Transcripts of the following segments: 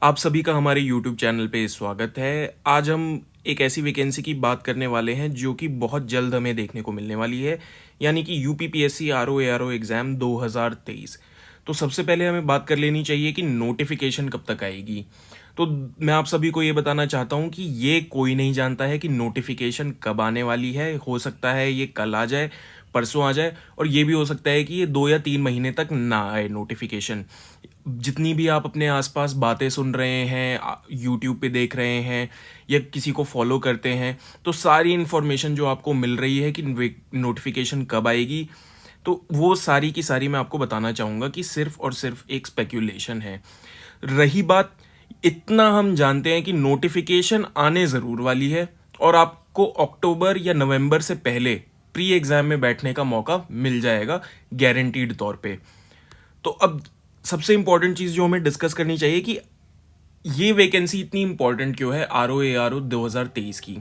आप सभी का हमारे YouTube चैनल पे स्वागत है। आज हम एक ऐसी वैकेंसी की बात करने वाले हैं जो कि बहुत जल्द हमें देखने को मिलने वाली है, यानी कि यूपीपीएससी आरओ एआरओ एग्ज़ाम 2023। तो सबसे पहले हमें बात कर लेनी चाहिए कि नोटिफिकेशन कब तक आएगी। तो मैं आप सभी को ये बताना चाहता हूँ कि ये कोई नहीं जानता है कि नोटिफिकेशन कब आने वाली है। हो सकता है ये कल आ जाए, परसों आ जाए, और ये भी हो सकता है कि ये 2 या 3 महीने तक ना आए नोटिफिकेशन। जितनी भी आप अपने आसपास बातें सुन रहे हैं, यूट्यूब पे देख रहे हैं या किसी को फॉलो करते हैं, तो सारी इन्फॉर्मेशन जो आपको मिल रही है कि नोटिफिकेशन कब आएगी, तो वो सारी की सारी मैं आपको बताना चाहूँगा कि सिर्फ और सिर्फ एक स्पेक्यूलेशन है। रही बात, इतना हम जानते हैं कि नोटिफिकेशन आने ज़रूर वाली है और आपको अक्टूबर या नवंबर से पहले प्री एग्ज़ाम में बैठने का मौका मिल जाएगा, गारंटीड तौर पे। तो अब सबसे इंपॉर्टेंट चीज़ जो हमें डिस्कस करनी चाहिए कि ये वैकेंसी इतनी इंपॉर्टेंट क्यों है R O A R O 2023 की।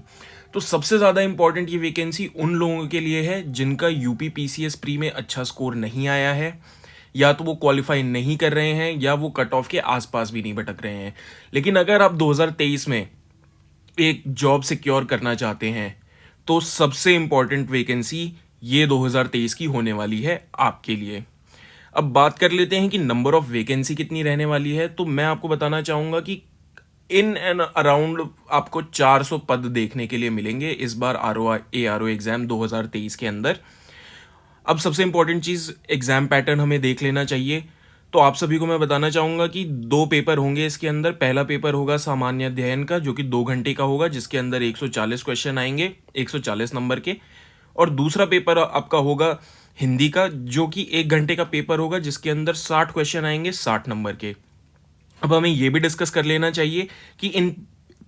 तो सबसे ज़्यादा इंपॉर्टेंट ये वैकेंसी उन लोगों के लिए है जिनका यूपी पीसीएस प्री में अच्छा स्कोर नहीं आया है, या तो वो क्वालिफाई नहीं कर रहे हैं या वो कट ऑफ के आसपास भी नहीं भटक रहे हैं। लेकिन अगर आप 2023 में एक जॉब सिक्योर करना चाहते हैं तो सबसे इंपॉर्टेंट वैकेंसी ये 2023 की होने वाली है आपके लिए। अब बात कर लेते हैं कि नंबर ऑफ वैकेंसी कितनी रहने वाली है। तो मैं आपको बताना चाहूंगा कि इन एंड अराउंड आपको 400 पद देखने के लिए मिलेंगे इस बार आर ओ एग्जाम 2023 के अंदर। अब सबसे इंपॉर्टेंट चीज एग्जाम पैटर्न हमें देख लेना चाहिए। तो आप सभी को मैं बताना चाहूंगा कि 2 पेपर होंगे इसके अंदर। पहला पेपर होगा सामान्य अध्ययन का, जो कि 2 घंटे का होगा, जिसके अंदर 140 क्वेश्चन आएंगे, 140 नंबर के। और दूसरा पेपर आपका होगा हिंदी का, जो कि 1 घंटे का पेपर होगा, जिसके अंदर 60 क्वेश्चन आएंगे, 60 नंबर के। अब हमें यह भी डिस्कस कर लेना चाहिए कि इन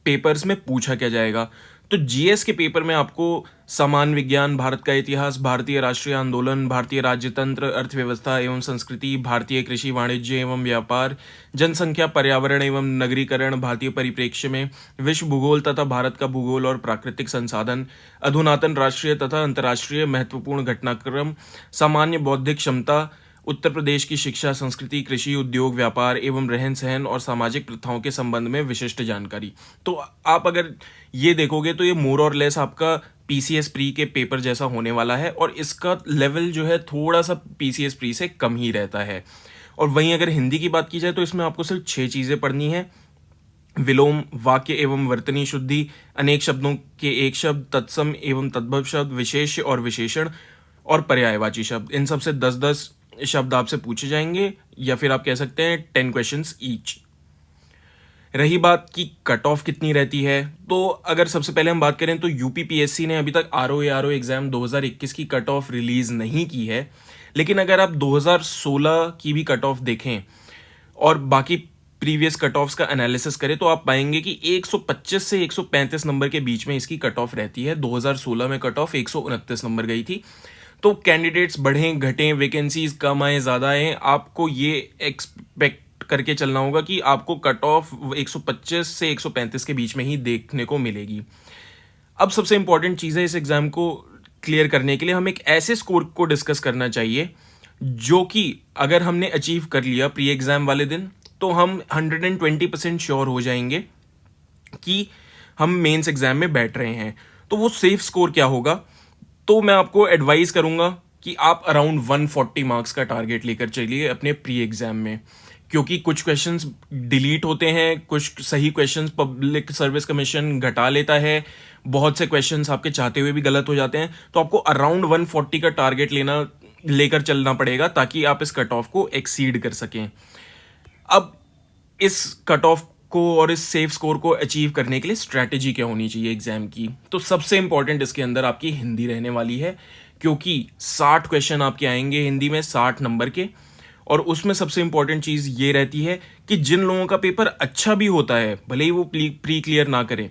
पेपर्स में पूछा क्या जाएगा। तो जीएस के पेपर में आपको सामान्य विज्ञान, भारत का इतिहास, भारतीय राष्ट्रीय आंदोलन, भारतीय राज्यतंत्र, अर्थव्यवस्था एवं संस्कृति, भारतीय कृषि, वाणिज्य एवं व्यापार, जनसंख्या, पर्यावरण एवं नगरीकरण, भारतीय परिप्रेक्ष्य में, विश्व भूगोल तथा भारत का भूगोल और प्राकृतिक संसाधन, अधुनातन राष्ट्रीय तथा अंतर्राष्ट्रीय महत्वपूर्ण घटनाक्रम, सामान्य बौद्धिक क्षमता, उत्तर प्रदेश की शिक्षा, संस्कृति, कृषि, उद्योग, व्यापार एवं रहन सहन और सामाजिक प्रथाओं के संबंध में विशिष्ट जानकारी। तो आप अगर ये देखोगे तो ये मोर और लेस आपका पीसीएस प्री के पेपर जैसा होने वाला है, और इसका लेवल जो है थोड़ा सा पीसीएस प्री से कम ही रहता है। और वहीं अगर हिंदी की बात की जाए तो इसमें आपको सिर्फ 6 चीज़ें पढ़नी है: विलोम, वाक्य एवं वर्तनी शुद्धि, अनेक शब्दों के एक शब्द, तत्सम एवं तद्भव शब्द, विशेष्य और विशेषण, और पर्यायवाची शब्द। इन सब से 10-10 शब्द आपसे पूछे जाएंगे, या फिर आप कह सकते हैं 10 क्वेश्चंस ईच। रही बात कि कट ऑफ कितनी रहती है, तो अगर सबसे पहले हम बात करें तो यूपीपीएससी ने अभी तक आर ओ एग्जाम 2021 की कट ऑफ रिलीज नहीं की है। लेकिन अगर आप 2016 की भी कट ऑफ देखें और बाकी प्रीवियस कट ऑफ्स का एनालिसिस करें, तो आप पाएंगे कि 125 से 135 नंबर के बीच में इसकी कट ऑफ रहती है। 2016 में कट ऑफ 129 नंबर गई थी। तो कैंडिडेट्स बढ़ें घटें, वैकेंसीज कम आए ज़्यादा आए, आपको ये एक्सपेक्ट करके चलना होगा कि आपको कट ऑफ 125 से 135 के बीच में ही देखने को मिलेगी। अब सबसे इंपॉर्टेंट चीज़ है, इस एग्जाम को क्लियर करने के लिए हमें एक ऐसे स्कोर को डिस्कस करना चाहिए जो कि अगर हमने अचीव कर लिया प्री एग्जाम वाले दिन, तो हम 120% श्योर हो जाएंगे कि हम मेंस एग्जाम में बैठ रहे हैं। तो वो सेफ स्कोर क्या होगा? तो मैं आपको एडवाइस करूंगा कि आप अराउंड 140 मार्क्स का टारगेट लेकर चलिए अपने प्री एग्जाम में, क्योंकि कुछ क्वेश्चंस डिलीट होते हैं, कुछ सही क्वेश्चंस पब्लिक सर्विस कमीशन घटा लेता है, बहुत से क्वेश्चंस आपके चाहते हुए भी गलत हो जाते हैं। तो आपको अराउंड 140 का टारगेट लेकर चलना पड़ेगा ताकि आप इस कट ऑफ को एक्सीड कर सकें। अब इस कट ऑफ को और इस सेफ स्कोर को अचीव करने के लिए स्ट्रैटेजी क्या होनी चाहिए एग्जाम की? तो सबसे इंपॉर्टेंट इसके अंदर आपकी हिंदी रहने वाली है, क्योंकि 60 क्वेश्चन आपके आएंगे हिंदी में, 60 नंबर के। और उसमें सबसे इंपॉर्टेंट चीज़ ये रहती है कि जिन लोगों का पेपर अच्छा भी होता है, भले ही वो प्री क्लियर ना करें,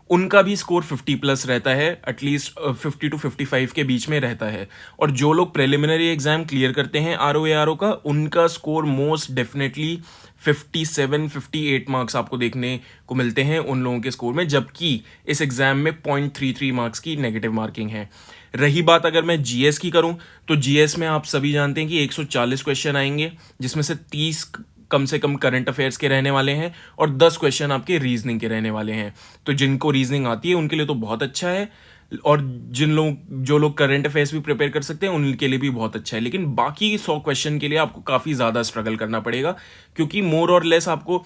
उनका भी स्कोर 50+ रहता है, एटलीस्ट 50 to 55 के बीच में रहता है। और जो लोग प्रिलिमिनरी एग्जाम क्लियर करते हैं आर ओ का, उनका स्कोर मोस्ट डेफिनेटली 57-58 मार्क्स आपको देखने को मिलते हैं उन लोगों के स्कोर में, जबकि इस एग्जाम में 0.33 मार्क्स की नेगेटिव मार्किंग है। रही बात अगर मैं जीएस की करूं, तो जीएस में आप सभी जानते हैं कि 140 क्वेश्चन आएंगे, जिसमें से 30 कम से कम करंट अफेयर्स के रहने वाले हैं और 10 क्वेश्चन आपके रीजनिंग के रहने वाले हैं। तो जिनको रीजनिंग आती है उनके लिए तो बहुत अच्छा है, और जो लोग करंट अफेयर्स भी प्रिपेयर कर सकते हैं उनके लिए भी बहुत अच्छा है। लेकिन बाकी 100 क्वेश्चन के लिए आपको काफ़ी ज़्यादा स्ट्रगल करना पड़ेगा, क्योंकि मोर और लेस आपको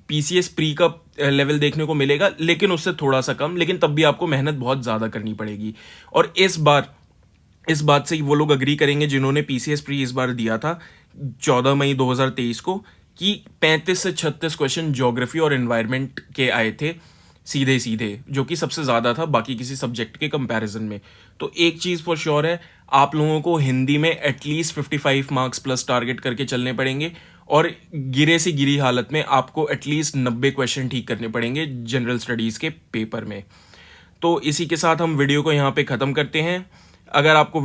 पीसीएस प्री का लेवल देखने को मिलेगा, लेकिन उससे थोड़ा सा कम, लेकिन तब भी आपको मेहनत बहुत ज़्यादा करनी पड़ेगी। और इस बात से वो लोग अग्री करेंगे जिन्होंने पीसीएस प्री इस बार दिया था 14 मई 2023 को, कि 35 से 36 क्वेश्चन ज्योग्राफी और एनवायरनमेंट के आए थे सीधे सीधे, जो कि सबसे ज़्यादा था बाकी किसी सब्जेक्ट के कंपैरिजन में। तो एक चीज़ फॉर श्योर है, आप लोगों को हिंदी में एटलीस्ट 55 मार्क्स प्लस टारगेट करके चलने पड़ेंगे, और गिरे से गिरी हालत में आपको एटलीस्ट 90 क्वेश्चन ठीक करने पड़ेंगे जनरल स्टडीज़ के पेपर में। तो इसी के साथ हम वीडियो को यहाँ पे ख़त्म करते हैं। अगर आपको